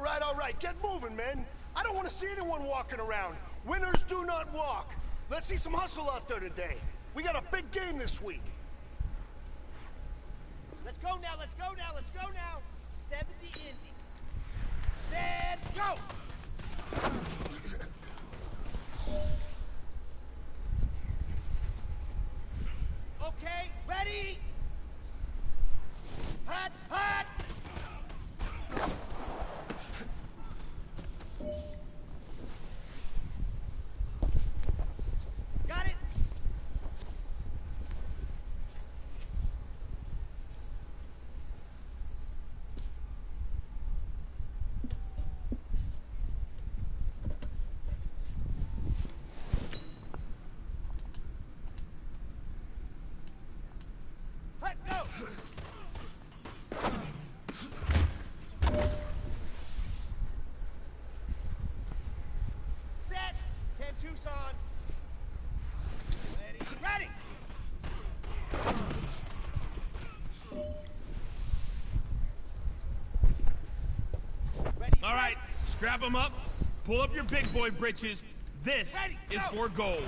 all right. Get moving, man. I don't want to see anyone walking around. Winners do not walk. Let's see some hustle out there today. We got a big game this week. Let's go now, let's go now, let's go now. 70 Indy. Set, go! Okay, ready? Hot, hot! Got it? Hot, go! Set, 10 Tucson. Ready! All right, strap them up. Pull up your big boy britches. This is for gold.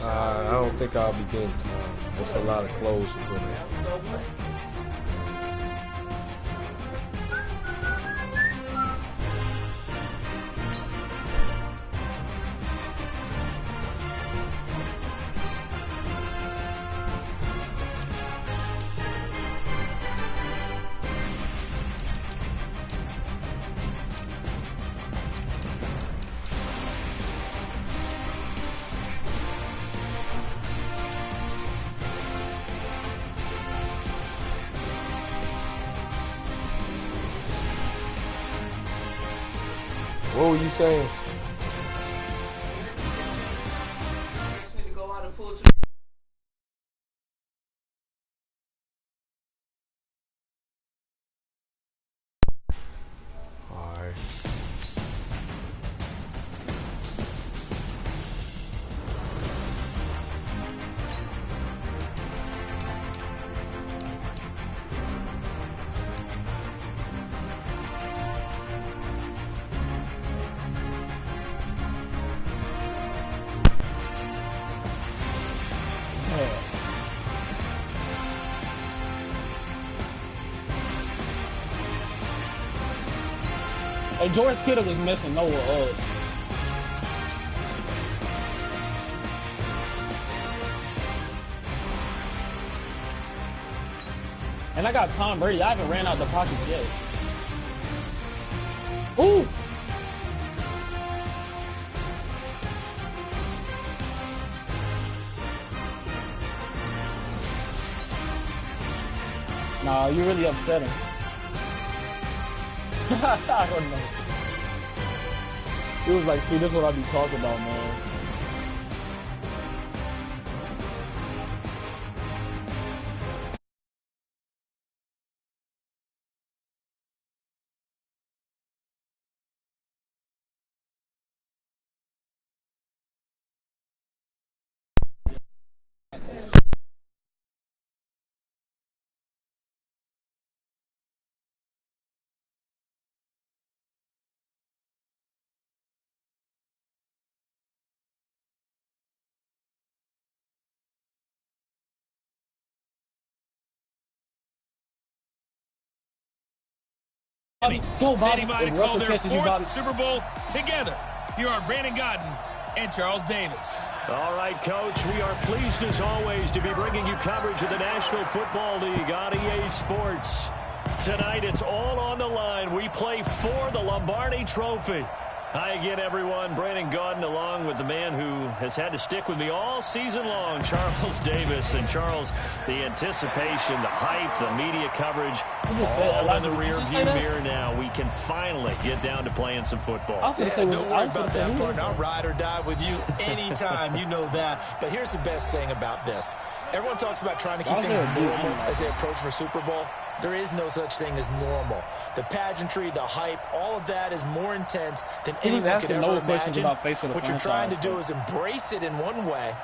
I don't think I'll be getting tomorrow. There's a lot of clothes to put in. What were you saying? Alright. Hey, George Kittle was missing Noah up. And I got Tom Brady. I haven't ran out the pockets yet. Ooh! Nah, you really upset him. I don't know. He was like, see, this is what I be talking about, man. Go, Bobby. Standing by to call their fourth Super Bowl together. Here are Brandon Godden and Charles Davis. All right, Coach, we are pleased as always to be bringing you coverage of the National Football League on EA Sports. Tonight, it's all on the line. We play for the Lombardi Trophy. Hi again, everyone. Brandon Gaudin along with the man who has had to stick with me all season long, Charles Davis. And Charles, the anticipation, the hype, the media coverage, all in the rearview mirror now. We can finally get down to playing some football. Yeah, don't worry about that, partner. I'll ride or die with you anytime. You know that. But here's the best thing about this. Everyone talks about trying to keep things normal as they approach for Super Bowl. There is no such thing as normal. The pageantry, the hype, all of that is more intense than anyone could ever imagine. What you're trying to do is embrace it in one way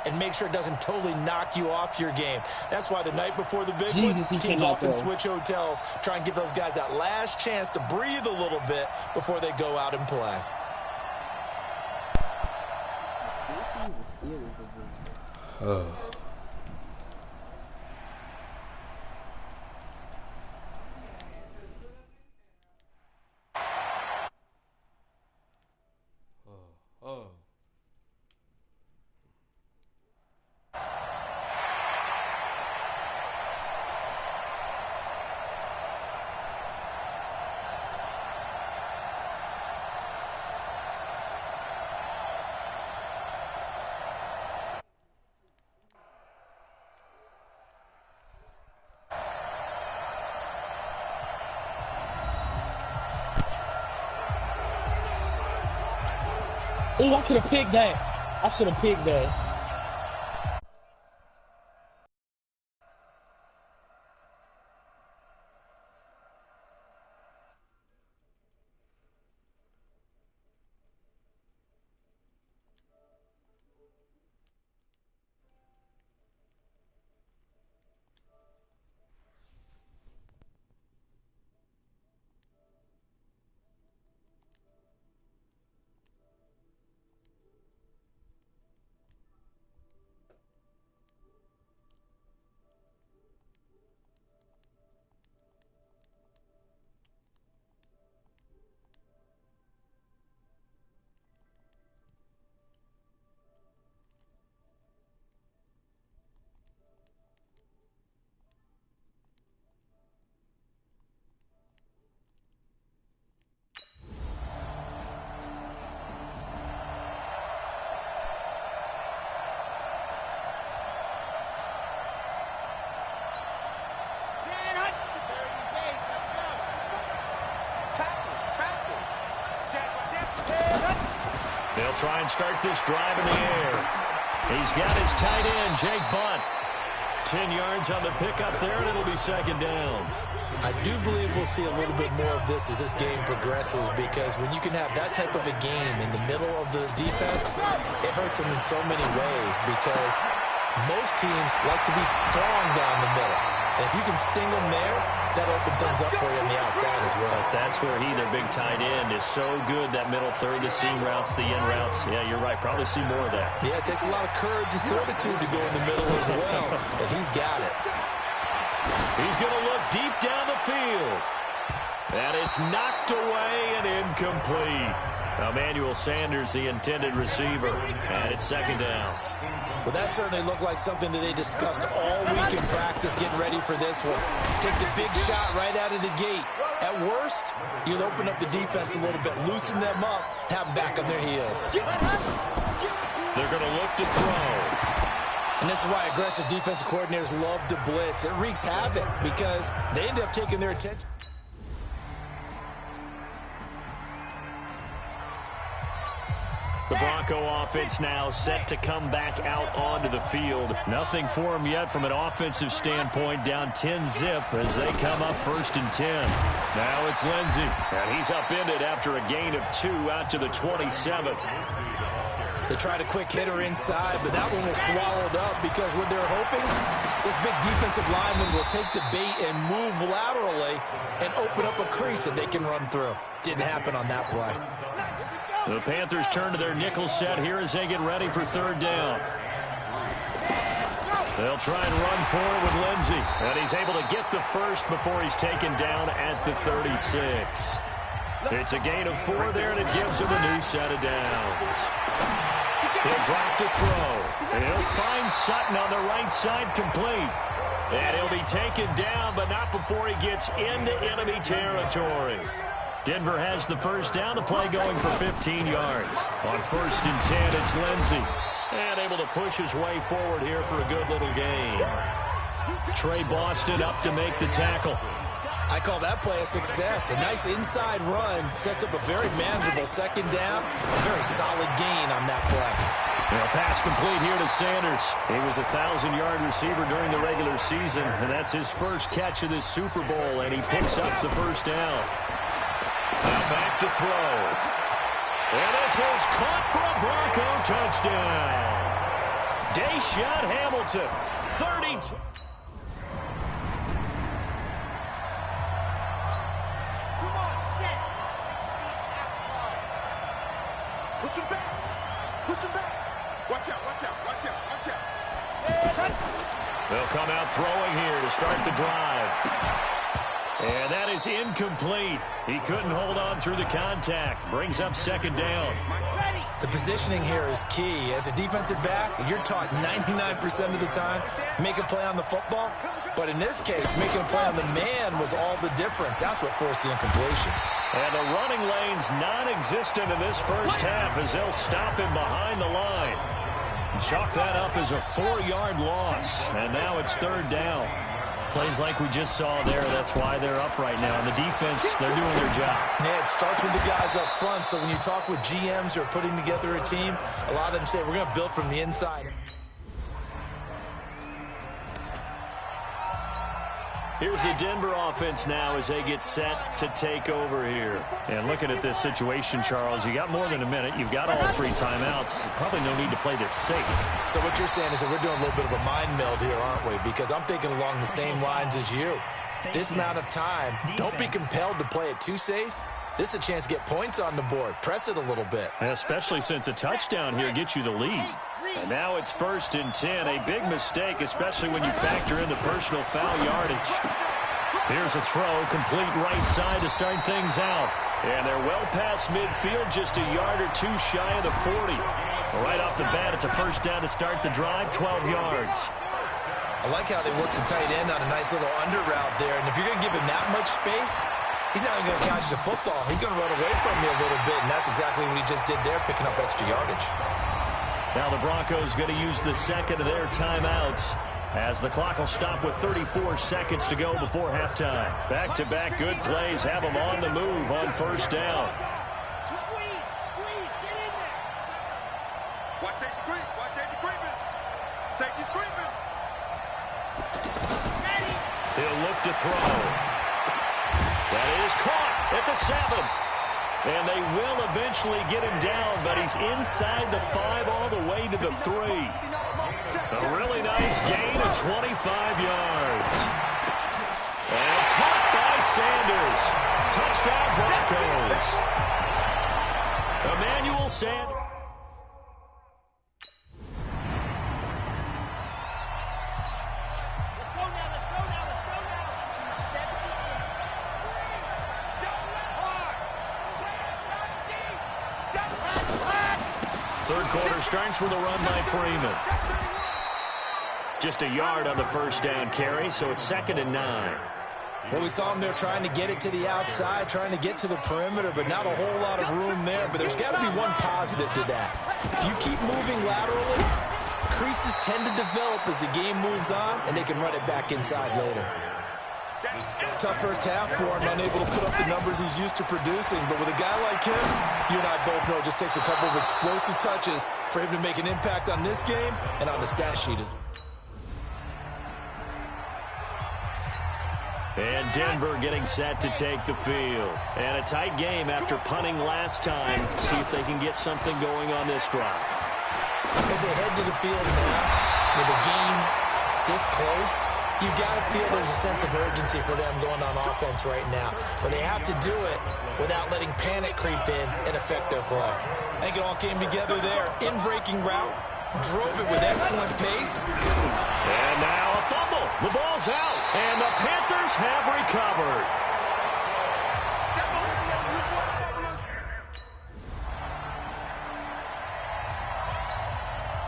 and make sure it doesn't totally knock you off your game. That's why the night before the big one, teams often switch hotels, try and give those guys that last chance to breathe a little bit before they go out and play. Oh, I should have picked that. I should have picked that. They'll try and start this drive in the air. He's got his tight end, Jake Butt. 10 yards on the pickup there, and it'll be second down. I do believe we'll see a little bit more of this as this game progresses, because when you can have that type of a game in the middle of the defense, it hurts them in so many ways, because most teams like to be strong down the middle. And if you can sting them there, that opens things up for you on the outside as well. But that's where he, their big tight end, is so good, that middle third, the seam routes, the in routes. Yeah, you're right. Probably see more of that. Yeah, it takes a lot of courage and fortitude to go in the middle as well, and he's got it. He's going to look deep down the field. And it's knocked away and incomplete. Emmanuel Sanders, the intended receiver. And it's second down. Well, that certainly looked like something that they discussed all week in practice, getting ready for this one. Take the big shot right out of the gate. At worst, you'll open up the defense a little bit, loosen them up, have them back on their heels. They're going to look to throw. And this is why aggressive defensive coordinators love to blitz. It wreaks havoc because they end up taking their attention. The Bronco offense now set to come back out onto the field. Nothing for them yet from an offensive standpoint, down 10-zip as they come up 1st and 10. Now it's Lindsey, and he's upended after a gain of 2 out to the 27th. They tried a quick hitter inside, but that one was swallowed up because what they're hoping, this big defensive lineman will take the bait and move laterally and open up a crease that they can run through. Didn't happen on that play. The Panthers turn to their nickel set here as they get ready for 3rd down. They'll try and run forward with Lindsey, and he's able to get the first before he's taken down at the 36. It's a gain of 4 there, and it gives him a new set of downs. He'll drop to throw, and he'll find Sutton on the right side complete. And he'll be taken down, but not before he gets into enemy territory. Denver has the first down. The play going for 15 yards. On 1st and 10, it's Lindsey. And able to push his way forward here for a good little gain. Trey Boston up to make the tackle. I call that play a success. A nice inside run sets up a very manageable 2nd down. A very solid gain on that play. A pass complete here to Sanders. He was a 1,000-yard receiver during the regular season, and that's his first catch of this Super Bowl, and he picks up the first down. Now back to throw. And this is caught for a Bronco touchdown. Deshaun Hamilton, 32. Come on, set. 16 out wide. Push him back. Push him back. Watch out, watch out, watch out, watch out. They'll come out throwing here to start the drive. And that is incomplete. He couldn't hold on through the contact. Brings up 2nd down. The positioning here is key. As a defensive back, you're taught 99% of the time, make a play on the football. But in this case, making a play on the man was all the difference. That's what forced the incompletion. And the running lane's non-existent in this first half as they'll stop him behind the line. Chalk that up as a 4-yard loss. And now it's 3rd down. Plays like we just saw there, that's why they're up right now. And the defense, they're doing their job. Yeah, it starts with the guys up front. So when you talk with GMs who are putting together a team, a lot of them say, we're going to build from the inside. Here's the Denver offense now as they get set to take over here. And looking at this situation, Charles, you got more than a minute. You've got all 3 timeouts. Probably no need to play this safe. So what you're saying is that we're doing a little bit of a mind meld here, aren't we? Because I'm thinking along the same lines as you. This amount of time, don't be compelled to play it too safe. This is a chance to get points on the board. Press it a little bit. And especially since a touchdown here gets you the lead. And now it's 1st and 10. A big mistake, especially when you factor in the personal foul yardage. Here's a throw, complete right side to start things out. And they're well past midfield, just a yard or 2 shy of the 40. Right off the bat, it's a first down to start the drive, 12 yards. I like how they work the tight end on a nice little under route there. And if you're going to give him that much space, he's not even going to catch the football. He's going to run away from you a little bit, and that's exactly what he just did there, picking up extra yardage. Now the Broncos going to use the 2nd of their timeouts as the clock will stop with 34 seconds to go before halftime. Back-to-back good plays have them on the move on 1st down. Squeeze, get in there. Watch safety creep, watch safety creeping. Safety's creeping. Ready. He'll look to throw. That is caught at the 7. And they will eventually get him down, but he's inside the 5 all the way to the 3. A really nice gain of 25 yards. And caught by Sanders. Touchdown Broncos. Emmanuel Sanders. Let's go now. 70 in. Third quarter starts with a run by Freeman. Just a yard on the first down carry, so it's 2nd and 9. Well, we saw him there trying to get it to the outside, trying to get to the perimeter, but not a whole lot of room there. But there's got to be one positive to that. If you keep moving laterally, creases tend to develop as the game moves on, and they can run it back inside later. Tough first half for him, unable to put up the numbers he's used to producing. But with a guy like him, you and I both know it just takes a couple of explosive touches for him to make an impact on this game and on the stat sheet as well. And Denver getting set to take the field. And a tight game after punting last time. See if they can get something going on this drive. As they head to the field now, with a game this close, you've got to feel there's a sense of urgency for them going on offense right now. But they have to do it without letting panic creep in and affect their play. I think it all came together there. In-breaking route, drove it with excellent pace. And now a fumble. The ball's out, and the Panthers have recovered.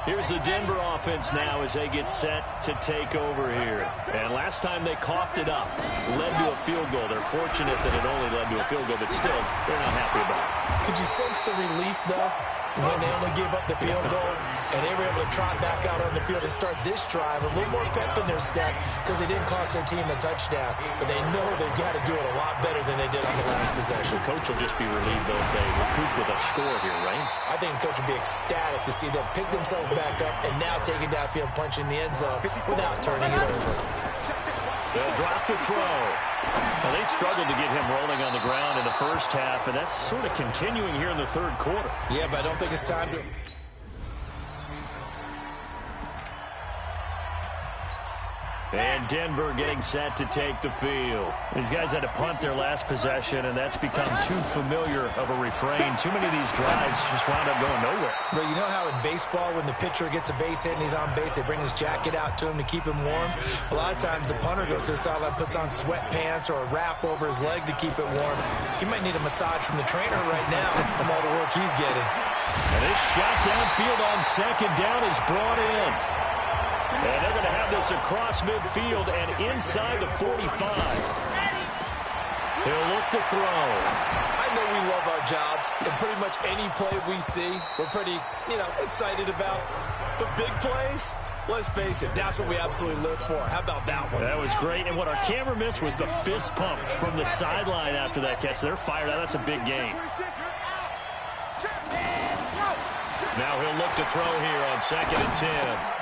Here's the Denver offense now as they get set to take over here. And last time they coughed it up, led to a field goal. They're fortunate that it only led to a field goal, but still, they're not happy about it. Could you sense the relief, though, when they only gave up the field goal and they were able to trot back out on the field and start this drive a little more pep in their step because they didn't cost their team a touchdown, but they know they've got to do it a lot better than they did on the last possession. The coach will just be relieved, though, if they recoup with a score here, right? I think the coach would be ecstatic to see them pick themselves back up and now take it downfield, punching the end zone without turning it over. They'll drop the throw. Now, they struggled to get him rolling on the ground in the first half, and that's sort of continuing here in the third quarter. Yeah, but I don't think it's time to... And Denver getting set to take the field. These guys had to punt their last possession, and that's become too familiar of a refrain. Too many of these drives just wound up going nowhere. But you know how in baseball, when the pitcher gets a base hit and he's on base, they bring his jacket out to him to keep him warm? A lot of times the punter goes to the sideline, puts on sweatpants or a wrap over his leg to keep it warm. He might need a massage from the trainer right now from all the work he's getting. And this shot downfield on second down is brought in. And they're going to have this across midfield and inside the 45. He'll look to throw. I know we love our jobs, and pretty much any play we see, we're pretty, excited about. The big plays, let's face it, that's what we absolutely live for. How about that one? That was great, and what our camera missed was the fist pump from the sideline after that catch. They're fired out. That's a big gain. Now he'll look to throw here on 2nd and 10.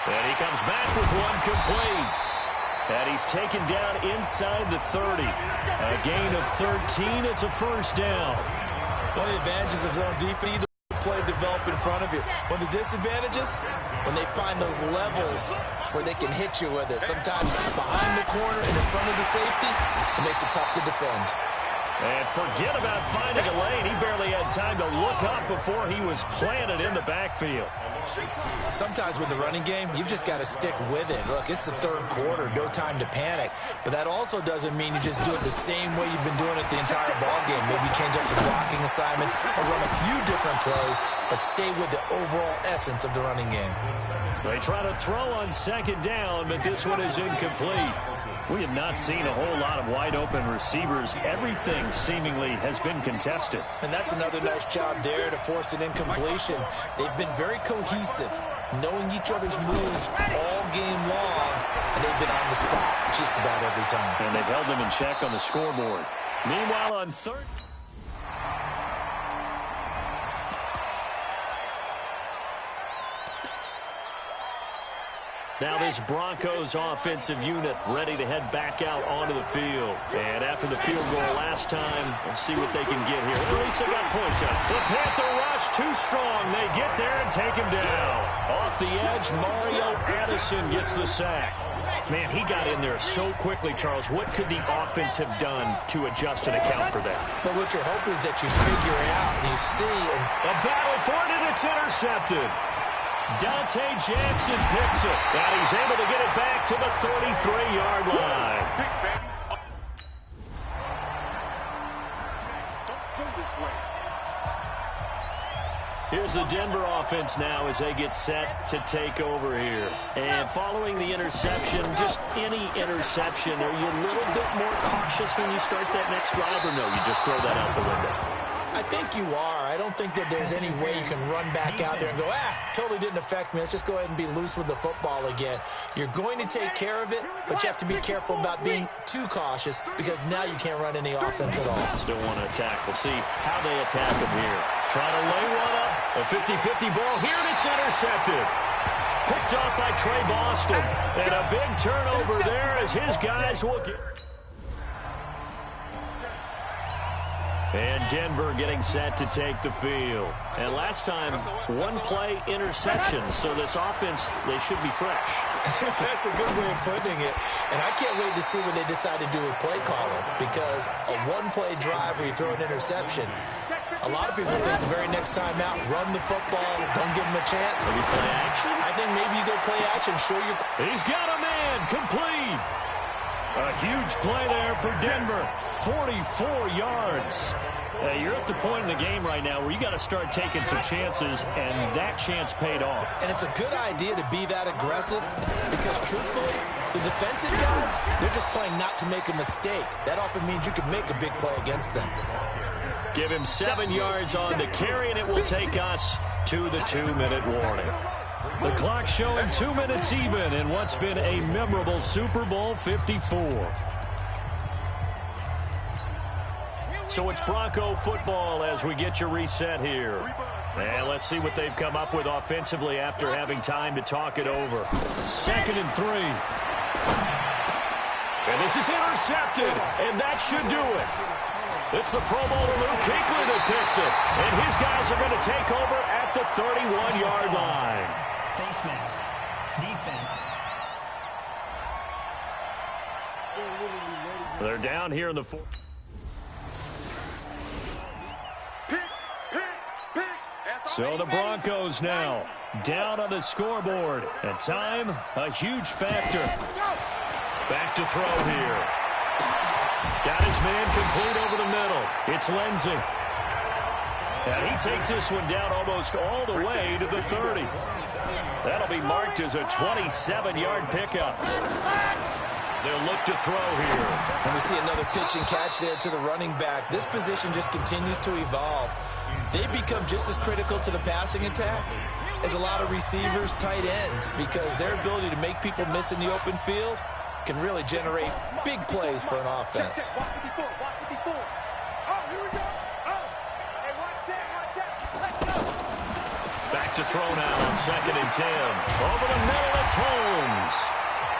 And he comes back with one complete. And he's taken down inside the 30. A gain of 13. It's a first down. One of the advantages of zone defense, the play develop in front of you. One of the disadvantages, when they find those levels where they can hit you with it. Sometimes behind the corner and in front of the safety, it makes it tough to defend. And forget about finding a lane. He barely had time to look up before he was planted in the backfield. Sometimes with the running game, you've just got to stick with it. Look, it's the third quarter, no time to panic. But that also doesn't mean you just do it the same way you've been doing it the entire ball game. Maybe change up some blocking assignments or run a few different plays, but stay with the overall essence of the running game. They try to throw on 2nd down, but this one is incomplete. We have not seen a whole lot of wide-open receivers. Everything seemingly has been contested. And that's another nice job there to force an incompletion. They've been very cohesive, knowing each other's moves all game long, and they've been on the spot just about every time. And they've held them in check on the scoreboard. Meanwhile, on 3rd... Now this Broncos offensive unit ready to head back out onto the field. And after the field goal last time, we'll see what they can get here. At least they got points out. The Panther rush too strong. They get there and take him down. Off the edge, Mario Addison gets the sack. Man, he got in there so quickly, Charles. What could the offense have done to adjust and account for that? But what you're hoping is that you figure it out and you see. A battle for it, and it's intercepted. Dante Jackson picks it, and he's able to get it back to the 33-yard line. Here's the Denver offense now as they get set to take over here. And following the interception, just any interception, are you a little bit more cautious when you start that next drive, or no, you just throw that out the window? I think you are. I don't think that there's any way you can run back out there and go, totally didn't affect me. Let's just go ahead and be loose with the football again. You're going to take care of it, but you have to be careful about being too cautious because now you can't run any offense at all. Still want to attack. We'll see how they attack him here. Try to lay one up. A 50-50 ball here, and it's intercepted. Picked off by Trey Boston. And a big turnover there as his guys will get... And Denver getting set to take the field. And last time, one-play interceptions. So this offense, they should be fresh. That's a good way of putting it. And I can't wait to see what they decide to do with play calling. Because a one-play drive where you throw an interception, a lot of people think the very next time out, run the football, don't give them a chance. Maybe play action? I think maybe you go play action, show your... He's got a man, complete. A huge play there for Denver. 44 yards. You're at the point in the game right now where you got to start taking some chances, and that chance paid off. And it's a good idea to be that aggressive because, truthfully, the defensive guys, they're just playing not to make a mistake. That often means you can make a big play against them. Give him 7 yards on the carry, and it will take us to the 2-minute warning. The clock showing 2 minutes even in what's been a memorable Super Bowl 54. So it's Bronco football as we get you reset here. And let's see what they've come up with offensively after having time to talk it over. 2nd and 3. And this is intercepted, and that should do it. It's the Pro Bowler Luke Kuechly that picks it. And his guys are going to take over at the 31-yard line. Face mask. Defense. They're down here in the 4th. So the Broncos now down on the scoreboard. And time, a huge factor. Back to throw here. Got his man complete over the middle. It's Lindsey. And he takes this one down almost all the way to the 30. That'll be marked as a 27-yard pickup. They'll look to throw here. And we see another pitch and catch there to the running back. This position just continues to evolve. They become just as critical to the passing attack as a lot of receivers, tight ends, because their ability to make people miss in the open field can really generate big plays for an offense. Back to throw now on 2nd and 10. Over the middle, it's Holmes.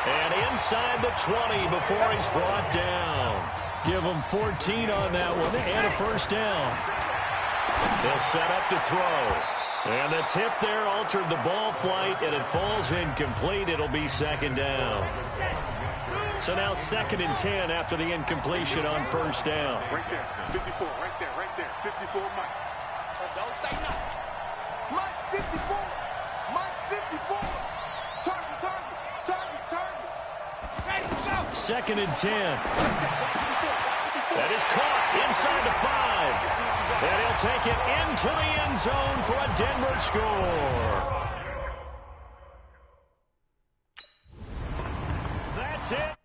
And inside the 20 before he's brought down. Give him 14 on that one and a first down. They'll set up to throw. And the tip there altered the ball flight, and it falls incomplete. It'll be 2nd down. So now 2nd and 10 after the incompletion on 1st down. Right there, 54, right there, 54, Mike. So don't say nothing. Mike 54. Mike 54. Target. Ready to go. 2nd and 10. That is caught inside the 5. And he'll take it into the end zone for a Denver score. That's it.